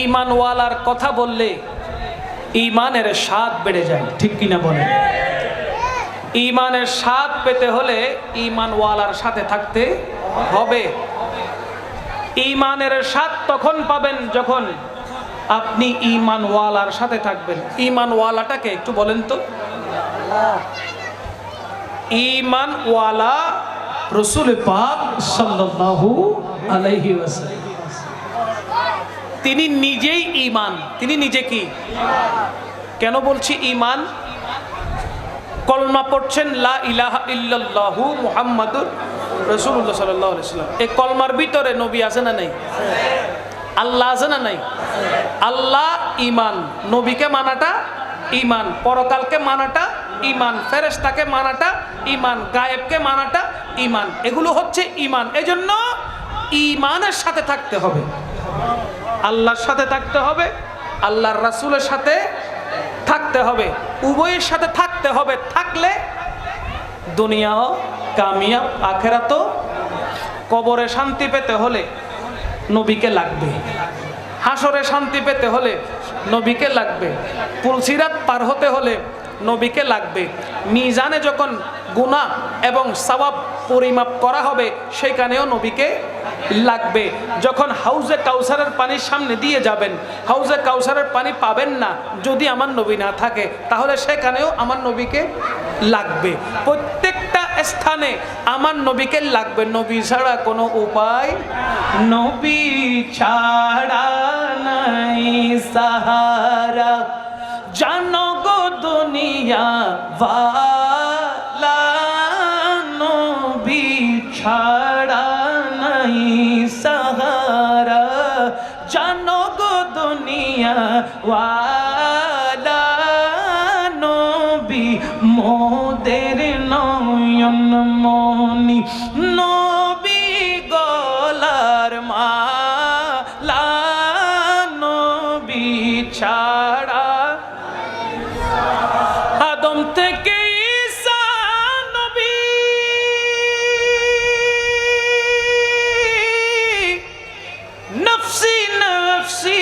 ঈমানওয়ালার কথা বললে ঈমানের স্বাদ বেড়ে যায়, ঠিক কিনা বলেন? ঈমানের স্বাদ পেতে হলে ঈমানওয়ালার সাথে থাকতে হবে। ঈমানের স্বাদ তখন পাবেন যখন আপনি ঈমানওয়ালার সাথে থাকবেন। ঈমানওয়ালাটাকে একটু বলেন তো। ঈমানওয়ালা রাসূল পাক সাল্লাল্লাহু আলাইহি ওয়াসাল্লাম, তিনি নিজেই ঈমান। তিনি নিজে কি? কেন বলছি ঈমান? কলমা পড়ছেন লা ইলাহা ইল্লাল্লাহু মুহাম্মাদুর রাসূলুল্লাহ সাল্লাল্লাহু আলাইহি ওয়াসাল্লাম। এই কলমার ভিতরে নবী আছে না নাই? আল্লাহ আছে না নাই? আল্লাহ ঈমান, নবীকে মানাটা ঈমান, পরকালকে মানাটা ঈমান, ফেরেশতাকে মানাটা ঈমান, গায়েবকে মানাটা ঈমান। এগুলো হচ্ছে ঈমান। এজন্য ঈমানের সাথে থাকতে হবে, আল্লাহর সাথে থাকতে হবে, আল্লাহর রাসূলের সাথে থাকতে হবে, উভয়ের সাথে থাকতে হবে। থাকলে দুনিয়াও কামিয়াব, আখিরাতও। কবরে শান্তি পেতে হলে নবীকে লাগবে, হাসরে শান্তি পেতে হলে নবীকে লাগবে, পুলসিরাত পার হতে হলে নবীকে লাগবে, মিজানে যখন গুনাহ এবং সওয়াব পরিমাপ করা হবে সেখানেও নবীকে লাগবে। যখন হাউজে কাউসারের পানির সামনে দিয়ে যাবেন, হাউজে কাউসারের পানি পাবেন না যদি আমার নবী না থাকে, তাহলে সেখানেও আমার নবীকে লাগবে। প্রত্যেকটা স্থানে আমার নবীকে লাগবে। নবী ছাড়া কোনো উপায়, নবী ছাড়া নাই সাহারা, জানো গো দুনিয়া ওয়ালা, নবী ছাড়া নাই সাহারা, জানো গো দুনিয়া ওয়ালা, নবী মোদের নয়ন মনি, নবী গলার মালা, নবী ছাড়া আদম থেকে ঈসা নবী, নফসি নফসি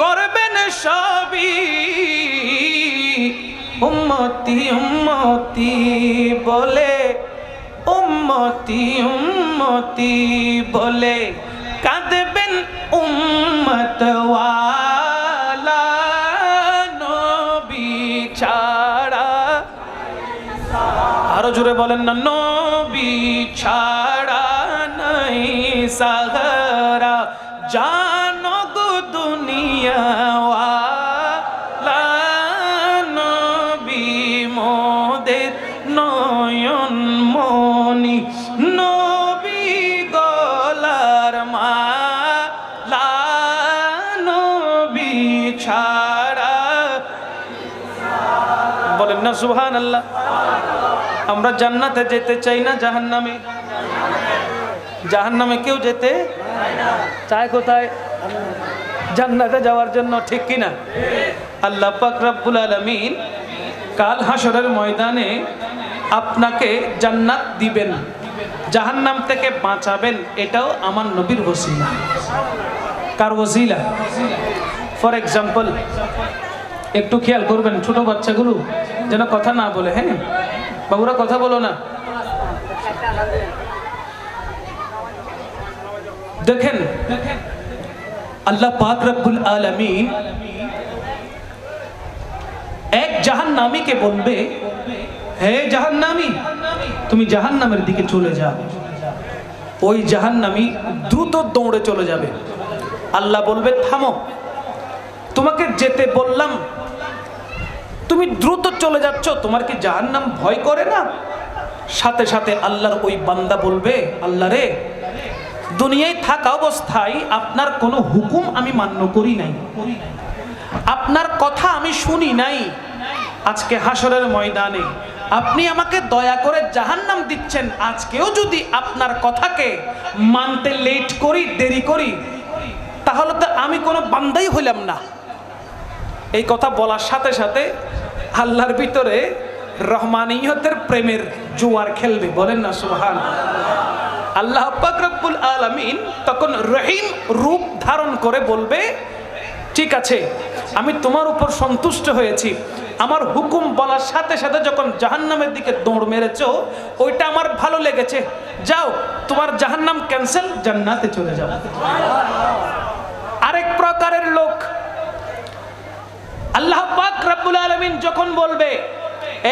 করবেন সবই, উম্মতি উম্মতি বলে, উম্মতি উম্মতি বলে কাঁদবেন উম্মতওয়ালা, নবী ছাড়া। আরো জোরে বলেন না, নবী ছাড়া নাই সাহারা, জানো গো দুনিয়া ওয়ালা, নবী মোদের নয়ন মনি, নবী গলার মালা, নবী ছাড়া। বলেন না সুবহানাল্লাহ। আমরা জান্নাতে যেতে চাই না জাহান্নামে? জাহান্নামে কেউ যেতে চায় কোথায়? জান্নাতে যাওয়ার জন্য, ঠিক কিনা? আল্লাহ পাক রব্বুল আলামিন কাল হাসরের ময়দানে আপনাকে জান্নাত দিবেন, জাহান্নাম থেকে বাঁচাবেন। এটাও আমার নবীর ওসিলা। কার ওসিলা? ফর এক্সাম্পল, একটু খেয়াল করবেন, ছোট বাচ্চাগুলো যেন কথা না বলে। হ্যাঁ বাবুরা, কথা বলো না। দেখেন আল্লাহ পাক রব্বুল আলামিন এক জাহান্নামীকে বলবে, হে জাহান্নামী, তুমি জাহান্নামের দিকে চলে যাও। ওই জাহান্নামী দ্রুত দৌড়ে চলে যাবে। আল্লাহ বলবে, থামো, তোমাকে যেতে বললাম, তুমি দ্রুত চলে যাচ্ছ, তোমার কি জাহান্নাম ভয় করে না? সাথে সাথে আল্লাহর ওই বান্দা বলবে, আল্লাহ রে, দুনিয়ায় থাকা অবস্থায় আপনার কোনো হুকুম আমি মান্য করি নাই, আপনার কথা আমি শুনি নাই। আজকে হাসরের ময়দানে আপনি আমাকে দয়া করে জাহান্নাম দিচ্ছেন, আজকেও যদি আপনার কথাকে মানতে লেট করি, দেরি করি, তাহলে তো আমি কোনো বান্দাই হইলাম না। এই কথা বলার সাথে সাথে আল্লাহর ভিতরে রহমানিয়তের প্রেমের জোয়ার খেলবে। বলেন না সুবহানাল্লাহ। আল্লাহ পাক রব্বুল আলামিন তখন রহিম রূপ ধারণ করে বলবে, ঠিক আছে, আমি তোমার উপর সন্তুষ্ট হয়েছি, আমার হুকুম বলার সাথে সাথে যখন জাহান্নামের দিকে দৌড় মেরেছো ওইটা আমার ভালো লেগেছে, যাও তোমার জাহান্নাম ক্যান্সেল, জান্নাতে চলে যাও। আরেক প্রকারের লোক, আল্লাহ পাক রব্বুল আলামিন যখন বলবে,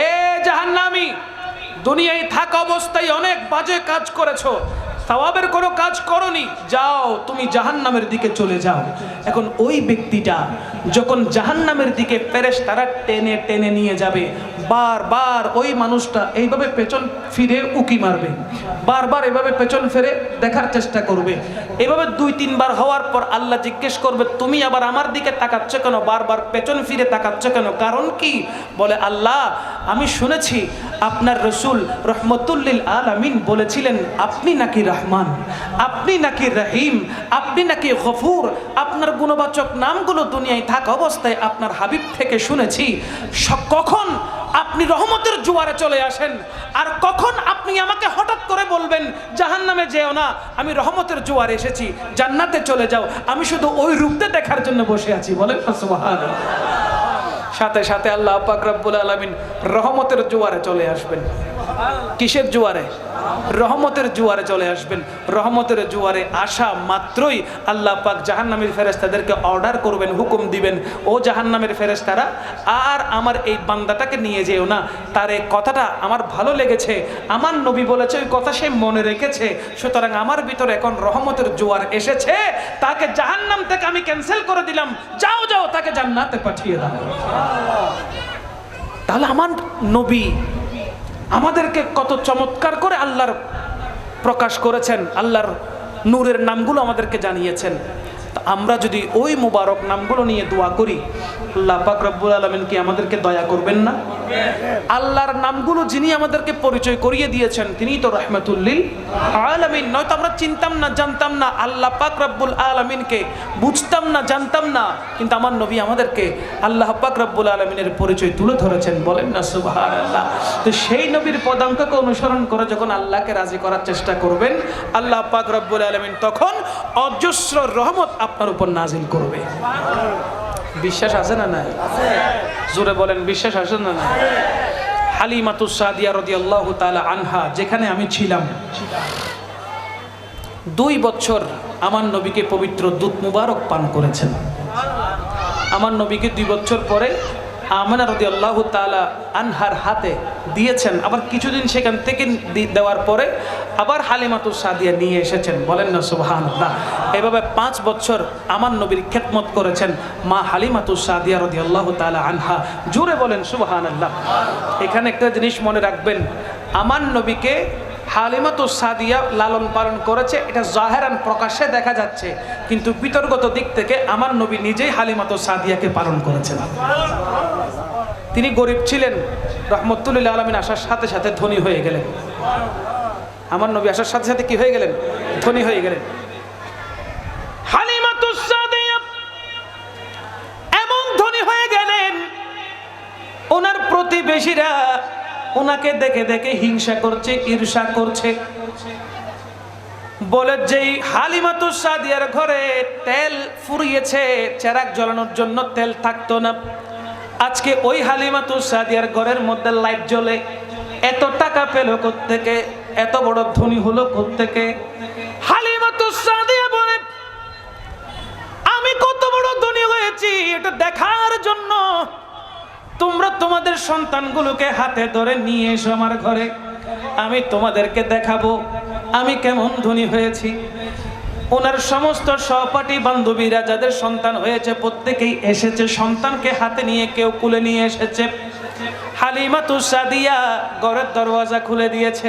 এ জাহান্নামী, দুনিয়ায় থাকা অবস্থায় অনেক বাজে কাজ করেছো, সওয়াবের কোনো কাজ করনি, যাও তুমি জাহান্নামের দিকে চলে যাও। এখন ওই ব্যক্তিটা যখন জাহান্নামের দিকে ফেরেশতারা টেনে টেনে নিয়ে যাবে, বারবার ওই মানুষটা এইভাবে পেছন ফিরে উকি মারবে, বারবার এভাবে পেছন ফিরে দেখার চেষ্টা করবে। এভাবে 2-3 বার হওয়ার পর আল্লাহ জিজ্ঞেস করবে, তুমি আবার আমার দিকে তাকাচ্ছ কেন, বারবার পেছন ফিরে তাকাচ্ছ কেন, কারণ কি? বলে, আল্লাহ আমি শুনেছি আপনার রসুল রহমতুল লিল আলামিন বলেছিলেন আপনি নাকি রহমান, আপনি নাকি রহিম, আপনি নাকি গফুর, আপনার গুণবাচক নামগুলো দুনিয়ায় থাকা অবস্থায় আপনার হাবিব থেকে শুনেছি। কখন আপনি রহমতের জোয়ারে চলে আসেন, আর কখন আপনি আমাকে হঠাৎ করে বলবেন জাহান্নামে যেও না, আমি রহমতের জোয়ারে এসেছি, জান্নাতে চলে যাও, আমি শুধু ওই রূপটা দেখার জন্য বসে আছি। বলেন সুবহানাল্লাহ। সাথে সাথে আল্লাহ পাক রব্বুল আলামিন রহমতের জোয়ারে চলে আসবেন। কিসের জোয়ারে? রহমতের জোয়ারে চলে আসবেন। রহমতের জোয়ারে আসা মাত্রই আল্লাহ পাক জাহান্নামের ফেরেশতাদেরকে অর্ডার করবেন, হুকুম দিবেন, ও জাহান্নামের ফেরেশতারা আর আমার এই বান্দাটাকে নিয়ে যেও না, তার এই কথাটা আমার ভালো লেগেছে, আমার নবী বলেছে ওই কথা সে মনে রেখেছে, সুতরাং আমার ভিতরে এখন রহমতের জোয়ার এসেছে, তাকে জাহান্নাম থেকে আমি ক্যান্সেল করে দিলাম, যাও যাও তাকে জান্নাতে পাঠিয়ে দাও। তাহলে আমার নবী আমাদেরকে কত চমৎকার করে আল্লাহর প্রকাশ করেছেন, আল্লাহর নূরের নামগুলো আমাদেরকে জানিয়েছেন। আমরা যদি ওই মুবারক নামগুলো নিয়ে দোয়া করি, আল্লাহ পাক রব্বুল আলামিন কি আমাদেরকে দয়া করবেন না? আল্লাহর নামগুলো যিনি আমাদেরকে পরিচয় করিয়ে দিয়েছেন তিনি তো রাহমাতুল লিল আলামিন। নয়তো আমরা চিনতাম না, জানতাম না, আল্লাহ পাক রব্বুল আলামিনকে বুঝতাম না, জানতাম না, কিন্তু আমার নবী আমাদেরকে আল্লাহ পাক রব্বুল আলামিনের পরিচয় তুলে ধরেছেন। বলেন না সুবহানাল্লাহ। তো সেই নবীর পদাঙ্ককে অনুসরণ করে যখন আল্লাহকে রাজি করার চেষ্টা করবেন, আল্লাহ পাক রব্বুল আলামিন তখন অজস্র রহমত আপনার উপর নাজিল করবে। বিশ্বাস আছে না নাই? জোরে বলেন, বিশ্বাস আছে না নাই? হালিমাতুস সাদিয়া রাদিয়াল্লাহু তাআলা আনহা যেখানে আমি ছিলাম, 2 বছর আমার নবীকে পবিত্র দুধ মুবারক পান করেছেন। আমার নবীকে 2 বছর পরে আমিনা রাদিয়াল্লাহু তাআলা আনহার হাতে দিয়েছেন, আবার কিছুদিন সেখান থেকে দেওয়ার পরে আবার হালিমাতুস সাদিয়া নিয়ে এসেছেন। বলেন না সুবহানাল্লাহ। এভাবে 5 বছর আমার নবীর খেদমত করেছেন মা হালিমাতুস সাদিয়া রাদিয়াল্লাহু তাআলা আনহা। জোরে বলেন সুবহানাল্লাহ। এখানে একটা জিনিস মনে রাখবেন, আমার নবীকে হালিমাতুস সাদিয়া লালন পালন করেছে, এটা জাহেরান প্রকাশ্যে দেখা যাচ্ছে, কিন্তু বিতর্গত দিক থেকে আমার নবী নিজেই হালিমাতুস সাদিয়াকে পালন করেছেন। তিনি গরিব ছিলেন, রহমতুল লিল আলামিন আসার সাথে সাথে ধনী হয়ে গেলেন। আমার নবী আসার সাথে সাথে কি হয়ে গেলেন? ধনী হয়ে গেলেন। হালিমাতুস সাদিয়া এমন ধনী হয়ে গেলেন, ওনার প্রতিবেশীরা ওনাকে দেখে দেখে হিংসা করছে, ঈর্ষা করছে। বলে যেই হালিমাতুস সাদিয়ার ঘরে তেল ফুরিয়েছে, চেরাগ জ্বালানোর জন্য তেল থাকতো না, আজকে ওই হালিমাতুস সাদিয়ার ঘরের মধ্যে লাইট জ্বলে। এত টাকা পেল কোত্থেকে? এত বড় ধনী হলো কোত্থেকে? হালিমাতুস সাদিয়া বলে, আমি কত বড় ধনী হয়েছি এটা দেখার জন্য তোমরা তোমাদের সন্তানগুলোকে হাতে ধরে নিয়ে এসো আমার ঘরে, আমি তোমাদেরকে দেখাবো আমি কেমন ধনী হয়েছি। ওনার সমস্ত সহপাঠী বান্ধবীরা যাদের সন্তান হয়েছে প্রত্যেকেই এসেছে, সন্তানকে হাতে নিয়ে কেউ কুলে নিয়ে এসেছে। হালিমাতুস সাদিয়া ঘরের দরওয়াজা খুলে দিয়েছে,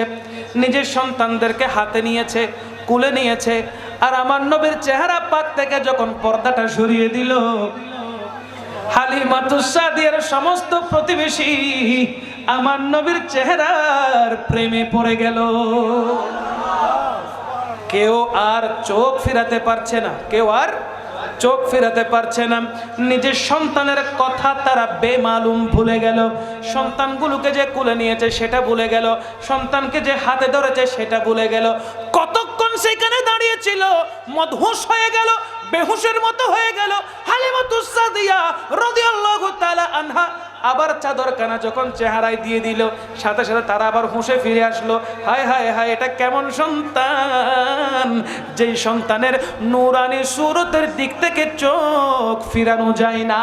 নিজের সন্তানদেরকে হাতে নিয়েছে, কুলে নিয়েছে। আর আমার নবীর চেহারা পাক থেকে যখন পর্দাটা সরিয়ে দিল, হালিমাতুস সাদিয়ার সমস্ত প্রতিবেশী আমার নবীর চেহারার প্রেমে পড়ে গেল। কেউ আর চোখ ফিরাতে পারছে না, কেউ আর চোখ ফিরাতে পারছে না। নিজের সন্তানের কথা তারা বেমালুম ভুলে গেল, সন্তানগুলোকে যে কুলে নিয়েছে সেটা ভুলে গেল, সন্তানকে যে হাতে ধরেছে সেটা ভুলে গেল। কতক্ষণ সেখানে দাঁড়িয়েছিল, মদহুশ হয়ে গেল, বেহুশের মতো হয়ে গেল। হালিমাতুস আবার চাদরখানা যখন চেহারায় দিয়ে দিল, সাথে সাথে তারা আবার হুঁশে ফিরে আসলো। হায় হায় হায়, এটা কেমন সন্তান যেই সন্তানের নূরানি সুরতের দিক থেকে চোখ ফিরানো যায় না,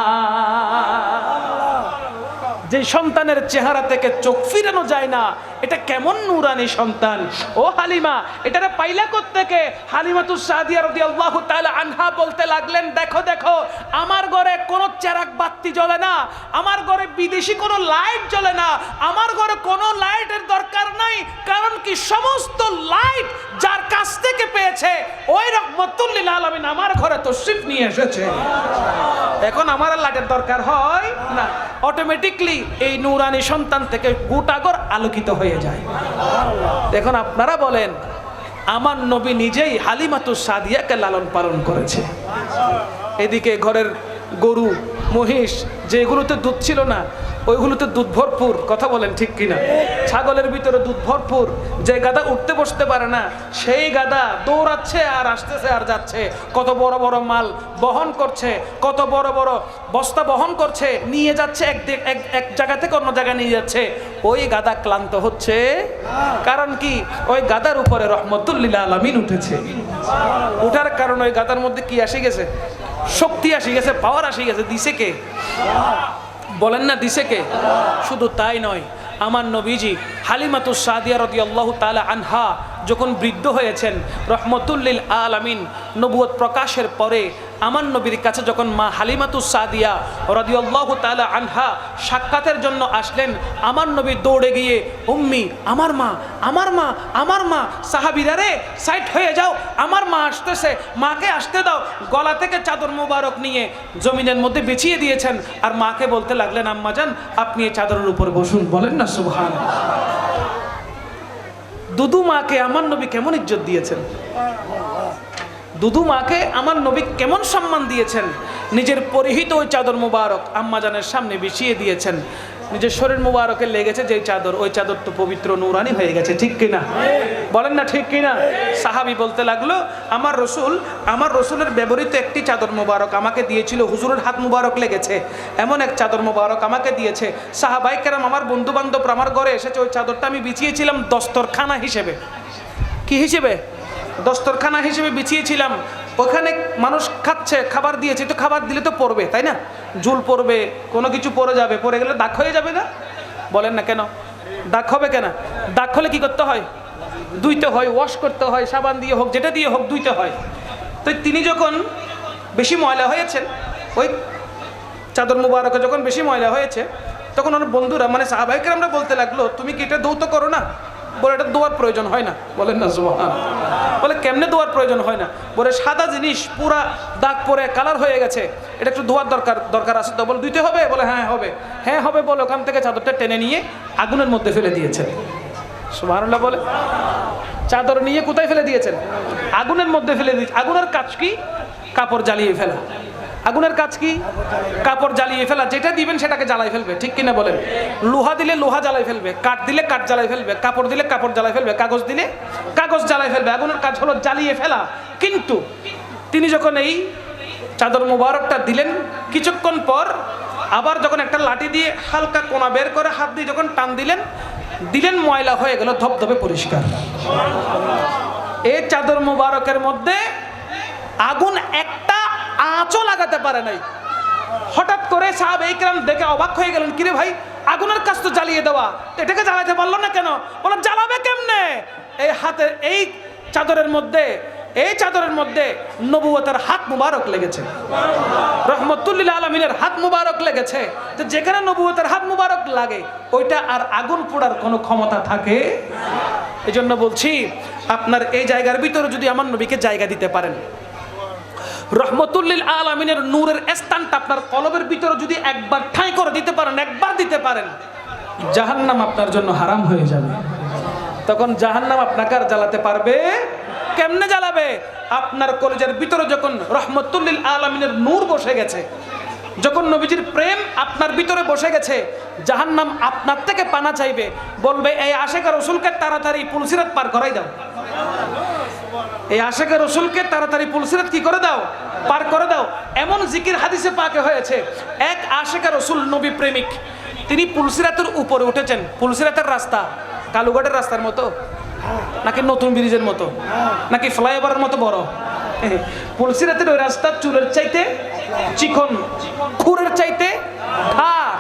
যে সন্তানের চেহারা থেকে চোখ ফিরানো যায় না, এটা কেমন নূরানি সন্তান। ও হালিমা, এটারে পাইলা কোত্থেকে? হালিমাতুস সাদিয়া রাদিয়াল্লাহু তাআলা আনহা বলতে লাগলেন, দেখো দেখো, আমার ঘরে কোনো চেরাগ বাতি জ্বলে না, আমার ঘরে বিদেশি কোনো লাইট জ্বলে না, আমার ঘরে কোনো লাইটের দরকার নাই। কারণ কি, সমস্ত লাইট যার কাছ থেকে পেয়েছে ওই রহমাতুল লিল আলামিন আমার ঘরে তশরিফ নিয়ে এসেছে। এখন আমার লাইটের দরকার হয় না, অটোমেটিকলি এই নূরানি সন্তান থেকে গোটা ঘর আলোকিত হয়ে যায়। এখন আপনারা বলেন, আমার নবী নিজেই হালিমাতুস সাদিয়াকে লালন পালন করেছে। এদিকে ঘরের গরু মহিষ যেগুলোতে দুধ ছিল না ওইগুলোতে দুধ ভরপুর, কথা বলেন ঠিক কিনা? ছাগলের ভিতরে দুধ ভরপুর, যে গাদা উঠতে বসতে পারে না সেই গাদা দৌড়াচ্ছে আর আসতেছে আর যাচ্ছে, কত বড় বড় মাল বহন করছে, কত বড় বড় বস্তা বহন করছে, নিয়ে যাচ্ছে এক জায়গা থেকে অন্য জায়গায় নিয়ে যাচ্ছে। ওই গাদা ক্লান্ত হচ্ছে, কারণ কি, ওই গাদার উপরে রহমতুল লিল আলামিন উঠেছে। উঠার কারণে ওই গাদার মধ্যে কি আসে গেছে? শক্তি আসে গেছে, পাওয়ার আসে গেছে। দিছে কে? বলেন না, দিছে কে? শুধু তাই নয়, আমার নবীজি হালিমাতুস সাদিয়া রাদিয়াল্লাহু তাআলা আনহা যখন বৃদ্ধ হয়েছেন, রহমতুল লিল আলামিন নবুয়ত প্রকাশের পরে আমার নবীর কাছে যখন মা হালিমাতুস সাদিয়া রাদিয়াল্লাহু তাআলা আনহা সাক্ষাতের জন্য আসলেন, আমার নবী দৌড়ে গিয়ে, উম্মি, আমার মা, আমার মা, আমার মা, সাহাবীরা রে সাইড হয়ে যাও, আমার মা আসতেছে, মাকে আসতে দাও। গলা থেকে চাদর মোবারক নিয়ে জমিনের মধ্যে বিছিয়ে দিয়েছেন, আর মাকে বলতে লাগলেন, আম্মা জান, আপনি এই চাদরের উপর বসুন। বলেন না সুবহানাল্লাহ। দুদু মাকে আমার নবী কেমন ইজ্জত দিয়েছেন, দুদু মাকে আমার নবী কেমন সম্মান দিয়েছেন। নিজের পরিহিত ওই চাদর মুবারক আম্মাজানের সামনে বিছিয়ে দিয়েছেন। নিজের শরীর মুবারকে লেগেছে যেই চাদর, ওই চাদর তো পবিত্র নূরানি হয়ে গেছে, ঠিক কিনা? বলেন না ঠিক কিনা? সাহাবী বলতে লাগলো, আমার রসুলের ব্যবহৃত একটি চাদর মুবারক আমাকে দিয়েছিল, হুজুরের হাত মুবারক লেগেছে, এমন এক চাদর মুবারক আমাকে দিয়েছে। সাহাবাই কেরাম, আমার বন্ধু বান্ধব আমার ঘরে এসেছে, ওই চাদরটা আমি বিছিয়েছিলাম দস্তরখানা হিসেবে। কি হিসেবে? দস্তরখানা হিসেবে বিছিয়েছিলাম। ওখানে মানুষ খাচ্ছে, খাবার দিয়েছে, তো খাবার দিলে তো পড়বে, তাই না? ঝুল পড়বে, কোনো কিছু পড়ে যাবে, পড়ে গেলে দাগ হয়ে যাবে না? বলেন না কেন? দাগ হবে কেন? দাগ হলে কি করতে হয়? ধুইতে হয়, ওয়াশ করতে হয়, সাবান দিয়ে হোক, যেটা দিয়ে হোক ধুইতে হয়। তো তিনি যখন বেশি ময়লা হয়েছেন, ওই চাদর মুবারকে যখন বেশি ময়লা হয়েছে, তখন ওর বন্ধুরা মানে সাহাবায়ে কেরামরা বলতে লাগলো, তুমি কি এটা ধৌত করো না? বলে, এটা দোয়ার প্রয়োজন হয় না। বলেন না সুবহানাল্লাহ। বলে, কেমনে দোয়ার প্রয়োজন হয় না? বলে, সাদা জিনিস পুরা দাগ পরে কালার হয়ে গেছে, এটা একটু ধোয়ার দরকার আছে তো। বলে, ধুইতে হবে? বলে, হ্যাঁ হবে। হ্যাঁ হবে বলে ওখান থেকে চাদরটা টেনে নিয়ে আগুনের মধ্যে ফেলে দিয়েছেন। সুবহানাল্লাহ বলে। চাদর নিয়ে কোথায় ফেলে দিয়েছেন? আগুনের মধ্যে ফেলে দিয়েছে। আগুনের কাজ কি? কাপড় জ্বালিয়ে ফেলা। আগুনের কাজ কি? কাপড় জ্বালিয়ে ফেলা। যেটা দিবেন সেটাকে জ্বালাই ফেলবে, ঠিক কিনা বলেন? লোহা দিলে লোহা জ্বালাই ফেলবে, কাঠ দিলে কাঠ জ্বালাই ফেলবে, কাপড় দিলে কাপড় জ্বালাই ফেলবে, কাগজ দিলে কাগজ জ্বালাই ফেলবে। আগুনের কাজ হলো জ্বালিয়ে ফেলা। কিন্তু তিনি যখন এই চাদর মুবারকটা দিলেন, কিছুক্ষণ পর আবার যখন একটা লাঠি দিয়ে হালকা কোনা বের করে হাত দিয়ে যখন টান দিলেন, ময়লা হয়ে গেল ধবধবে পরিষ্কার। এই চাদর মুবারকের মধ্যে আগুন একটা আঁচও লাগাতে পারে নাই। হঠাৎ করে সাহাবায়ে কেরাম দেখে অবাক হয়ে গেলেন, কিরে ভাই, আগুনের কাজ তো জ্বালিয়ে দেওয়া, এটাকে জ্বালাতে পারলো না কেন? বলে, জ্বালাবে কেমনে? এই হাতে এই চাদরের মধ্যে নবুয়তের হাত মুবারক লেগেছে, রহমতুল লিল আলামিনের হাত মুবারক লেগেছে। তো যেখানে নবুয়তের হাত মুবারক লাগে, ওইটা আর আগুন পোড়ার কোনো ক্ষমতা থাকে? এই জন্য বলছি, আপনার এই জায়গার ভিতরে যদি আমার নবীকে জায়গা দিতে পারেন, রহমতুল লিল আলামিনের নূরের স্থানটা আপনার কলবের ভিতরে যদি একবার ঠাঁই করে দিতে পারেন, একবার দিতে পারেন, জাহান্নাম আপনার জন্য হারাম হয়ে যাবে। তখন জাহান্নাম আপনাকে আর জ্বালাতে পারবে? কেমনে জ্বালাবে? আপনার কলেজের ভিতরে যখন রহমতুল লিল আলামিনের নূর বসে গেছে, যখন নবীজির প্রেম আপনার ভিতরে বসে গেছে, জাহান্নাম আপনার থেকে পানা চাইবে, বলবে, এই আশেকা রসুলকে তাড়াতাড়ি পুলসিরাত পার করাই দাও, এই আশেকা রসুলকে তাড়াতাড়ি পুলসিরাত কি করে দাও, পার করে দাও। এমন জিকির হাদিসে পাকে হয়েছে, এক আশেকা রসুল নবী প্রেমিক, তিনি পুলসিরাতের উপরে উঠেছেন। পুলসিরাতের রাস্তা কালুঘাটের রাস্তার মতো নাকি নতুন ব্রিজের মতো নাকি ফ্লাইওভারের মতো বড়? পুলসিরাতের ওই রাস্তা চুলের চাইতে চিকন, খুরের চাইতে ধার।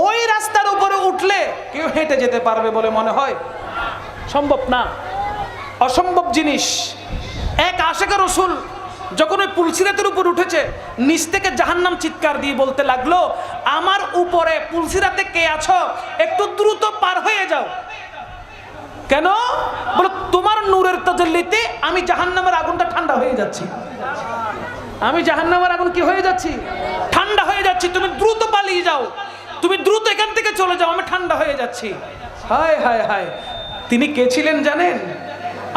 ওই রাস্তার উপরে উঠলে কেউ হেঁটে যেতে পারবে বলে মনে হয়? সম্ভব না, অসম্ভব জিনিস। এক আশিকে রাসূল যখন ওই পুলসিরাতের উপর উঠেছে, নিচ থেকে জাহান্নাম চিৎকার দিয়ে বলতে লাগলো, আমার উপরে পুলসিরাতে কে আছো, একটু দ্রুত পার হয়ে যাও। কেন? বলো, তোমার নূরের তাজাল্লিতে আমি জাহান্নামের আগুনটা ঠান্ডা হয়ে যাচ্ছি। আমি জাহান্নামের আগুন কি হয়ে যাচ্ছি? ঠান্ডা হয়ে যাচ্ছি। তুমি দ্রুত পালিয়ে যাও, তুমি দ্রুত এখান থেকে চলে যাও, আমি ঠান্ডা হয়ে যাচ্ছি। হায় হায় হায়, তিনি কে ছিলেন জানেন?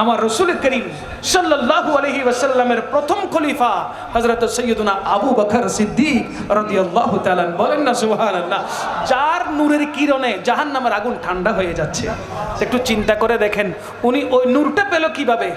আমার রাসূল করিম সাল্লাল্লাহু আলাইহি ওয়াসাল্লামের প্রথম খলিফা হযরত সাইয়্যিদুনা আবু বকর সিদ্দিক রাদিয়াল্লাহু তাআলা। বলেন না সুবহানাল্লাহ। যার নূরের কিরণে জাহান্নামের আগুন ঠান্ডা হয়ে যাচ্ছে। একটু চিন্তা করে দেখেন, উনি ওই নূরটা পেল কিভাবে?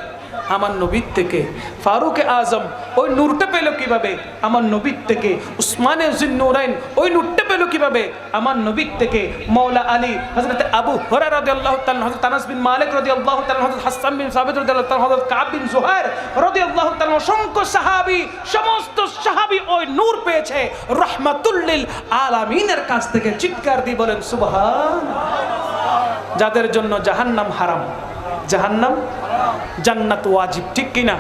আমার নবীর থেকে। ফারুক আজম ওই নূরটা পেল কিভাবে? আমার নবীর থেকে। উসমানে যুন্নুরাইন ওই নূরটা পেল কিভাবে? আমার নবীর থেকে। মাওলা আলী, হযরত আবু হুরায়রা রাদিয়াল্লাহু তাআলা, হযরত আনাস বিন মালিক রাদিয়াল্লাহু তাআলা, হযরত হাসান বিন সাবিত রাদিয়াল্লাহু তাআলা, হযরত কাব বিন জুহাইর রাদিয়াল্লাহু তাআলা, অসংখ্য সাহাবী, সমস্ত সাহাবী ওই নূর পেয়েছে রাহমাতুল লিল আলামিনের কাছ থেকে। চিৎকার দিয়ে বলেন সুবহানাল্লাহ। যাদের জন্য জাহান্নাম হারাম, জাহান্নাম, জান্নাত ওয়াজিব, ঠিক কিনা?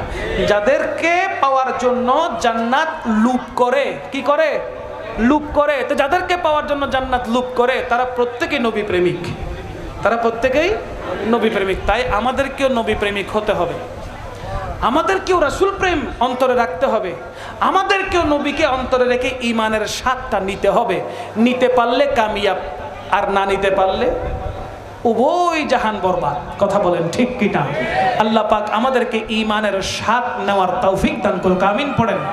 যাদেরকে পাওয়ার জন্য জান্নাত লুপ করে, কি করে? লুপ করে। তো যাদেরকে পাওয়ার জন্য জান্নাত লুপ করে, তারা প্রত্যেকেই নবী প্রেমিক, তারা প্রত্যেকেই নবী প্রেমিক। তাই আমাদেরকেও নবী প্রেমিক হতে হবে, আমাদেরকেও রাসূল প্রেম অন্তরে রাখতে হবে, আমাদেরকেও নবীকে অন্তরে রেখে ঈমানের স্বাদটা নিতে হবে। নিতে পারলে কামিয়াব, আর না নিতে পারলে উভয় জাহান বরবাদ। কথা বলেন ঠিক কিনা? আল্লাহ পাক আমাদেরকে ঈমানের স্বাদ নেওয়ার তৌফিক দান করুক। আমিন পড়েন।